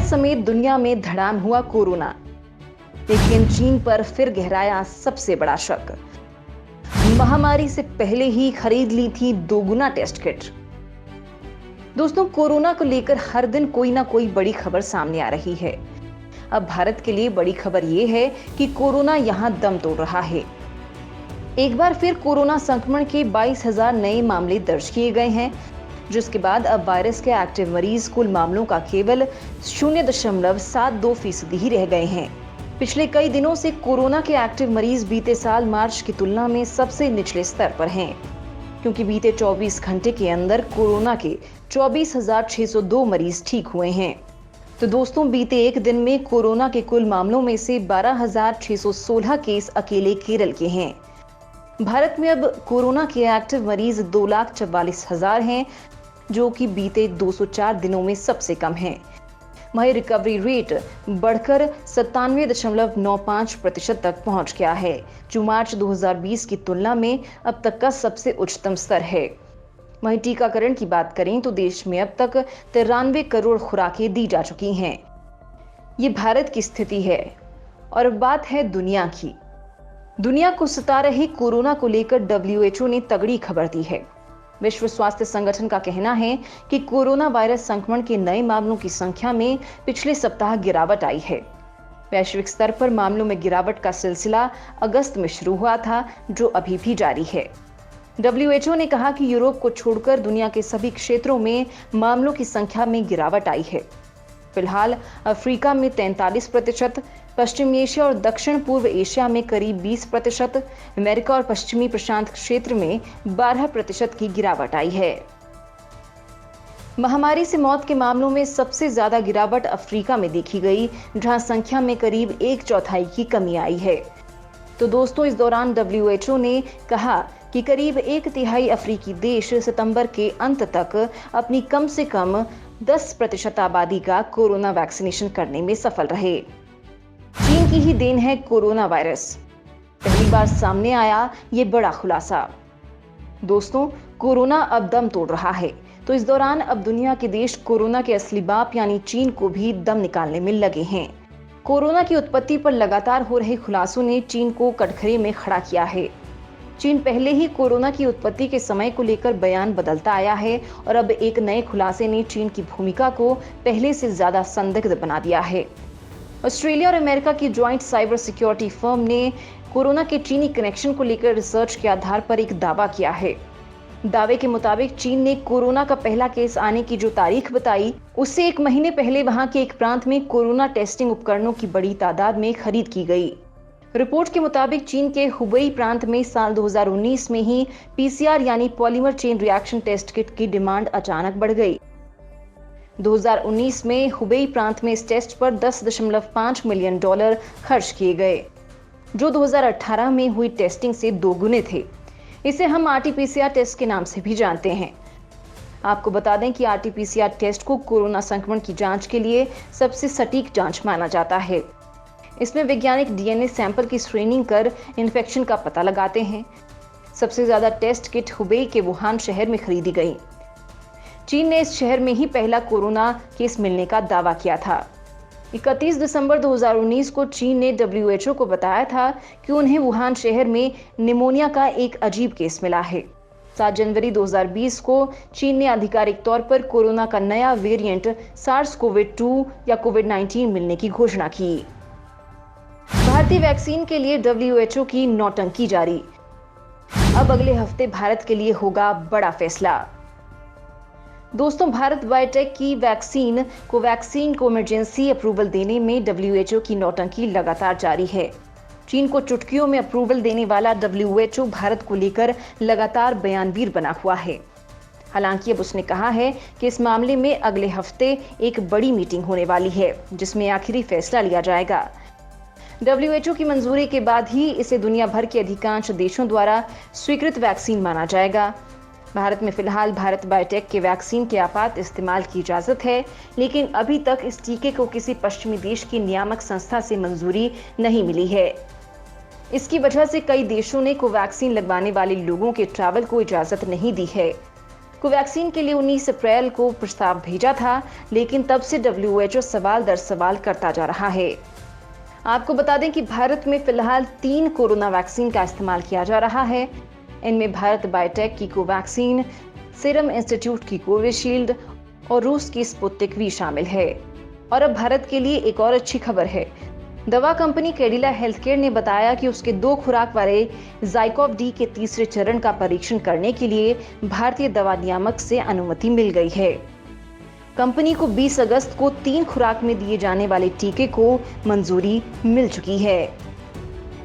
समेत दुनिया में धड़ाम हुआ कोरोना, लेकिन चीन पर फिर गहराया सबसे बड़ा शक। महामारी से पहले ही खरीद ली थी दोगुना टेस्ट किट। दोस्तों, कोरोना को लेकर हर दिन कोई ना कोई बड़ी खबर सामने आ रही है। अब भारत के लिए बड़ी खबर यह है कि कोरोना यहां दम तोड़ रहा है। एक बार फिर कोरोना संक्रमण के 22,000 नए मामले दर्ज किए गए हैं, जिसके बाद अब वायरस के एक्टिव मरीज कुल मामलों का केवल 0.72% ही रह गए हैं। पिछले कई दिनों से कोरोना के एक्टिव मरीज बीते साल मार्च की तुलना में सबसे निचले स्तर पर हैं, क्योंकि बीते 24 घंटे के अंदर कोरोना के 24,602 मरीज ठीक हुए हैं। तो दोस्तों, बीते एक दिन में कोरोना के कुल मामलों में से 12,616 केस अकेले केरल के हैं। भारत में अब कोरोना के एक्टिव मरीज 2,44,000 हैं, जो कि बीते 204 दिनों में सबसे कम है। वहीं रिकवरी रेट बढ़कर 97.95% तक पहुंच गया है, जो मार्च 2020 की तुलना में अब तक का सबसे उच्चतम स्तर है। वहीं टीकाकरण की बात करें तो देश में अब तक 93 करोड़ खुराकें दी जा चुकी हैं। ये भारत की स्थिति है और अब बात है दुनिया की। दुनिया को सता रहे कोरोना को लेकर WHO ने तगड़ी खबर दी है। विश्व स्वास्थ्य संगठन का कहना है कि कोरोना वायरस संक्रमण के नए मामलों की संख्या में पिछले सप्ताह गिरावट आई है। वैश्विक स्तर पर मामलों में गिरावट का सिलसिला अगस्त में शुरू हुआ था, जो अभी भी जारी है। WHO ने कहा कि यूरोप को छोड़कर दुनिया के सभी क्षेत्रों में मामलों की संख्या में गिरावट आई है। फिलहाल अफ्रीका में 43%, पश्चिमी एशिया और दक्षिण पूर्व एशिया में करीब 20%, अमेरिका और पश्चिमी प्रशांत क्षेत्र में 12% की गिरावट आई है। महामारी से मौत के मामलों में सबसे ज्यादा गिरावट अफ्रीका में देखी गई, जहां संख्या में करीब 1/4 की कमी आई है। तो दोस्तों, इस दौरान WHO ने कहा कि करीब 1/3 अफ्रीकी देश सितंबर के अंत तक अपनी कम से कम 10% आबादी का कोरोना वैक्सीनेशन करने में सफल रहे। चीन की ही देन है कोरोना वायरस। पहली बार सामने आया ये बड़ा खुलासा। दोस्तों, कोरोना अब दम तोड़ रहा है, तो इस दौरान अब दुनिया के देश कोरोना के असली बाप यानी चीन को भी दम निकालने में लगे हैं। कोरोना की उत्पत्ति पर लगातार हो रहे खुलासों ने चीन को कटघरे में खड़ा किया है। चीन पहले ही कोरोना की उत्पत्ति के समय को लेकर बयान बदलता आया है और अब एक नए खुलासे ने चीन की भूमिका को पहले से ज्यादा संदिग्ध बना दिया है। ऑस्ट्रेलिया और अमेरिका की ज्वाइंट साइबर सिक्योरिटी फर्म ने कोरोना के चीनी कनेक्शन को लेकर रिसर्च के आधार पर एक दावा किया है। दावे के मुताबिक चीन ने कोरोना का पहला केस आने की जो तारीख बताई, उससे 1 महीने पहले वहां के एक प्रांत में कोरोना टेस्टिंग उपकरणों की बड़ी तादाद में खरीद की गई। रिपोर्ट के मुताबिक चीन के हुबेई प्रांत में साल 2019 में ही PCR यानी polymer chain reaction test kit की डिमांड अचानक बढ़ गई। 2019 में हुबेई प्रांत में इस टेस्ट पर $10.5 मिलियन खर्च किए गए, जो 2018 में हुई टेस्टिंग से 2 गुने थे। इसे हम RT-PCR टेस्ट के नाम से भी जानते हैं। आपको बता दें कि RT-PCR टेस्ट को कोरोना संक्रमण की जांच के लिए सबसे सटीक जांच माना जाता है। इसमें वैज्ञानिक DNA सैंपल की स्क्रीनिंग कर इन्फेक्शन का पता लगाते हैं। सबसे ज्यादा टेस्ट किट हुबेई के वुहान शहर में खरीदी गई। चीन ने इस शहर में ही पहला कोरोना केस मिलने का दावा किया था। 31 दिसंबर 2019 को चीन ने WHO को बताया था कि उन्हें वुहान शहर में निमोनिया का एक अजीब केस मिला है। 7 जनवरी 2020 को चीन ने आधिकारिक तौर पर कोरोना का नया वेरिएंट SARS-CoV-2 या COVID-19 मिलने की घोषणा की। भारतीय वैक्सीन के लिए WHO की नौटंकी जारी। अब अगले हफ्ते भारत के लिए होगा बड़ा फैसला। दोस्तों, भारत बायोटेक की वैक्सीन कोवैक्सीन को इमरजेंसी अप्रूवल देने में WHO की नौटंकी लगातार जारी है। चीन को चुटकियों में अप्रूवल देने वाला WHO भारत को लेकर लगातार बयानवीर बना हुआ है। हालांकि अब उसने कहा है कि इस मामले में अगले हफ्ते एक बड़ी मीटिंग होने वाली है, जिसमें आखिरी फैसला लिया जाएगा। WHO की मंजूरी के बाद ही इसे दुनिया भर के अधिकांश देशों द्वारा स्वीकृत वैक्सीन माना जाएगा। भारत में फिलहाल भारत बायोटेक के वैक्सीन के आपात इस्तेमाल की इजाजत है, लेकिन अभी तक इस टीके को किसी पश्चिमी देश की नियामक संस्था से मंजूरी नहीं मिली है। इसकी वजह से कई देशों ने कोवैक्सीन लगवाने वाले लोगों के ट्रैवल को इजाजत नहीं दी है। कोवैक्सीन के लिए 19 अप्रैल को प्रस्ताव भेजा था, लेकिन तब से WHO सवाल दर सवाल करता जा रहा है। आपको बता दें कि भारत में फिलहाल 3 कोरोना वैक्सीन का इस्तेमाल किया जा रहा है। इनमें भारत बायोटेक की कोवैक्सीन, सीरम इंस्टीट्यूट की कोविशील्ड और रूस की स्पुतनिक वी शामिल है। और अब भारत के लिए एक और अच्छी खबर है। दवा कंपनी कैडिला हेल्थकेयर ने बताया कि उसके 2 खुराक वाले ज़ाइकोव-डी के तीसरे चरण का परीक्षण करने के लिए भारतीय दवा नियामक से अनुमति मिल गई है। कंपनी को 20 अगस्त को 3 खुराक में दिए जाने वाले टीके को मंजूरी मिल चुकी है।